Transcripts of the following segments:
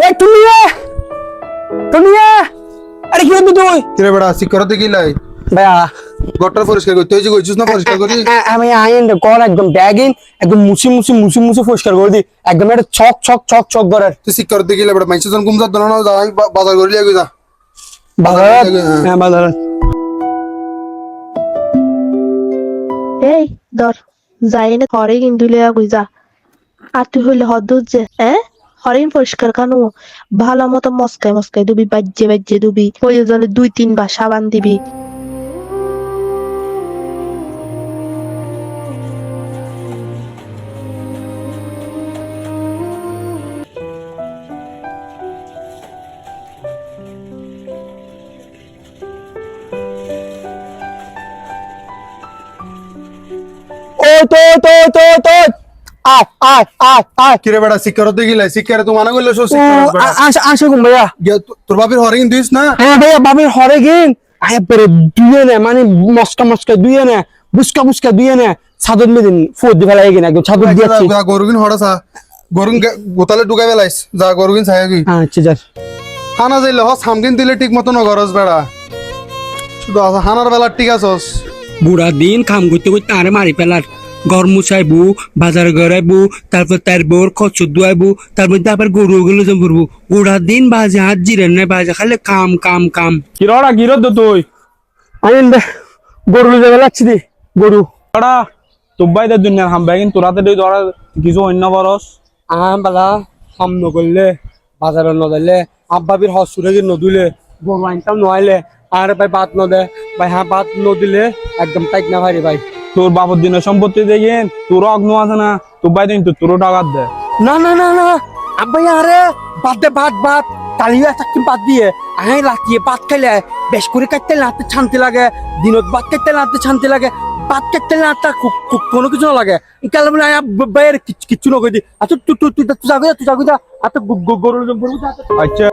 এ টুনিয়া আরে কি হলো তুই? কিরে বেড়া সিকরতে গিলাই ভাইয়া গটর পরিষ্কার করতে হইছে কইছিস না পরিষ্কার করি আমি আইন কর একদম ব্যাগিং একদম মুছি পরিষ্কার করে দি একদম একটা ছক করার তুই সিকরতে গিলা বেড়া মাইছে জন কুমজাত দনা না যাই বাজার করি লাগি যা বাজার হ্যাঁ বাজার এই ধর যাই না ঘরে কিন্তু লিয়া গুইজা আর তুই হইলে হদ্দুর যে হরিণ পরিষ্কার কানু ভালো মতো মস্কায় দুবি বাজ্যে দুবি প্রয়োজনে 2-3 বার সাবান দিবি ও তো আয় কিরে বেড়া সিকরতে গিলাই সিকারে তো মানা কইলো সব আসো গুম ভাইয়া তোর বাপের হরিং দিস না হ্যাঁ ভাইয়া বাবির হরে গেন আয় পরে দুয়ে না মানে মস্কা দুয়ে না বুসকা দুয়ে না ছাদত মেদিন ফুট দি ফেলাই গেন একদম ছাদত দিয়েছি গরুগিন হড়াসা গরুন গোতালে ঢুকাই বেলাইস যা গরুগিন ছায়া কি আচ্ছা যার হানা যাইলে হস হামগিন দিলে ঠিক মতো না গরজ বেড়া শুধু হানার বেলা ঠিক আছস বুড়া দিন কাম করতে করতে আরে মারি পেলার ঘর মুছাইবো বাজার গড়াইবো তারপর তার বোর কচুর দুয়াইবো তারপর আবার গরু গুলো জমবো বুড়া দিন বাজে হাত জিরেন না বাজে খালি কাম কিরড়া গিরদ তুই আইন গরু যাবে লাগছি দি গরু ওরা তুবাই দে দুনিয়ার হাম ব্যাগিন তোরাতে দই ধরা কিছু অন্য বরস বালা হাম নগরলে বাজারে নদাইলে আব্বাবির হসুরে যে নদুলে গরু আনতাম নয়াইলে আর ভাই বাত নদে ভাই হ্যাঁ বাত নদিলে একদম টাইট না ভাই ভাই তোর বাপর দিনের সম্পত্তি দেখেন তোর অগ্ন আছে না তুবাই দিন তোর টাকার দে না আব্বাই আরে বাদ দে বাদ কালিয়া চাকরি বাদ দিয়ে আই রাতিয়ে ভাত খাইলে বেশ করে কাটতে নাতে শান্তি লাগে দিনত ভাত কাটতে নাতে শান্তি লাগে ভাত কাটতে নাতে কোনো কিছু না লাগে কাল বলে বাইরে কিচ্ছু না কই দি আচ্ছা তুই যা আচ্ছা গরুর জম্বর আচ্ছা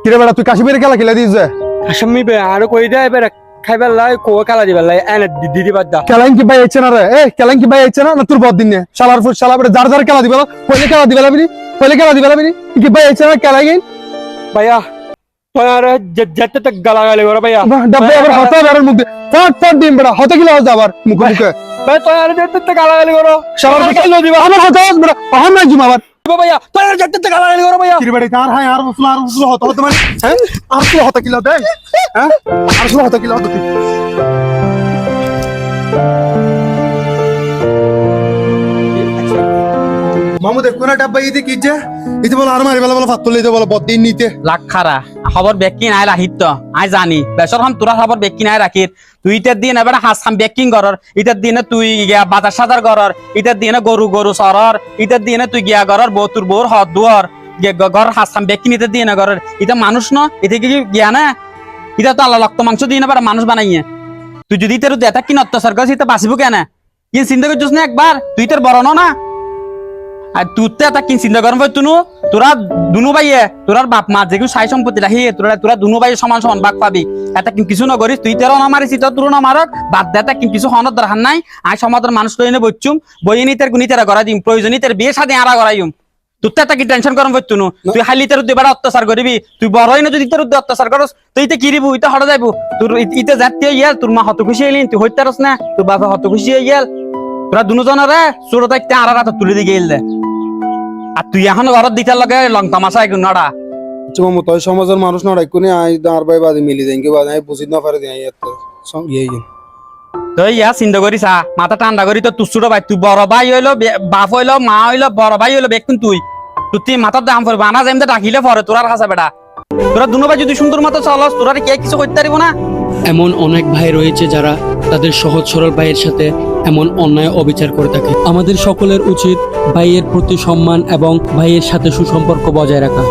কিরে বেড়া তুই কাশি বেরে খেলা খেলা দিস যে আসামি বে আর কই দে এবারে খাইবার লাই কো কালা দিবার লাই এনে দিদি বাদ দা কেলাইন কি ভাই আইছে না রে কেলাইন কি ভাই আইছে না তোর বদ দিন নে শালার ফুল শালা বেড়া যার খেলা দিবেলা পয়লে খেলা দিবেলা কি ভাই আইছে না কেলাইন ভাইয়া তুই আর যেতে তক গালাগালি করে ভাইয়া ডাব্বে আবার হতা বেরার মুখ ফট ডিম বেড়া হতে গিলা আবার মুখে ভাই তুই আর যেতে তক গালাগালি করো শালার খেলা দিবা আমার হতা বেড়া আহাম না জুম আবার ভাইয়া তুই আর যেতে তক গালাগালি করো ভাইয়া কিরে বেড়া তার হাই আর রসুল হতা মানে হ্যাঁ আর কি হতা কিলা দে হ্যাঁ আর রসুল হতা কিলা তুই মামু দেখো না ডাব্বা ইতে কি যে ইতে বল আর মারি বেলা ফাত লইতে বল বদিন নিতে লাখারা খবর বেকিং আই রাখিত আই জানি বেসর হাম তোরা খবর বেকিং আই রাখির তুই ইটার দিন এবার হাসাম বেকিং করর ইটার দিনে তুই গিয়া বাজার সাজার করর ইটার দিনে গরু সরর ইটার দিনে তুই গিয়া করর তোর বোর হদ দুয়ার ঘর হাসাম বেকিং ইটার দিনে করর এটা মানুষ ন এটা কি গিয়া না এটা তো আল্লাহ রক্ত মাংস দিয়ে এবার মানুষ বানাইয়ে তুই যদি ইটার দেতা কিন অত্যাচার করছিস এটা বাঁচিব কেন কিন চিন্তা করছিস না একবার তুই তোর বড় না আর তুই তো এটা কিন চিন্তা করবো তুনু তোরা দুনু ভাইয়ে তোরার বাপ মা যেগুলো সাই সম্পত্তি রাখি তোরা দুনু ভাইয়ের সমান ভাগ পাবি এটা কিন কিছু নকরিস তুই তেরো না মারিস তোর না মারক বাদ দেতা কিন কিছু হনত দরকার নাই আর সমাজের মানুষ লইনে বইচুম বইয়ে নিতের গুণিতেরা করা দিম প্রয়োজনীয় তোর বিয়ে সাথে আড়া করাইম তোর তো এটা কি টেনশন করবো তুনু তুই খালি তোর উদ্যোগ অত্যাচার করবি তুই বড় না যদি তোর উদ্যোগ অত্যাচার করস তুই তো কিরিবু ইতে হঠাৎ যাইবো তোর ইতে জাতীয় ইয়াল তোর মা হত খুশি হইলি তুই হইতারস না তোর বাবা হত খুশি হইয়াল তোরা দুজনের ছোট থাকতে আড়া রাত তুলে দিয়ে গেল দে আর তুই এখন ঘরত দিতে লাগে লং তামাশা একটু নড়া মামু তুই সমাজের মানুষ না রাখুনি আই আর ভাই বাদে মিলি দেন কি বাদে আই বুঝিত না পারে দেই এত তুই ইয়া চিন্তা করিস মাথা ঠান্ডা করি তো তুই ছোট ভাই তুই বড় ভাই হইলো বাপ হইলো মা হইলো বড় ভাই হইলো বেকুন তুই মাথার দাম পড়বে আনা যেমন ডাকিলে পরে তোরার কাছে বেটা তোরা দুনো ভাই যদি সুন্দর মতো চলস তোরা কে কিছু করতে পারিব না এমন অনেক ভাই রয়েছে যারা তাদের সহজ সরল ভাইয়ের সাথে এমন অন্যায় অবিচার করে থাকে আমাদের সকলের উচিত ভাইয়ের প্রতি সম্মান এবং ভাইয়ের সাথে সুসম্পর্ক বজায় রাখা।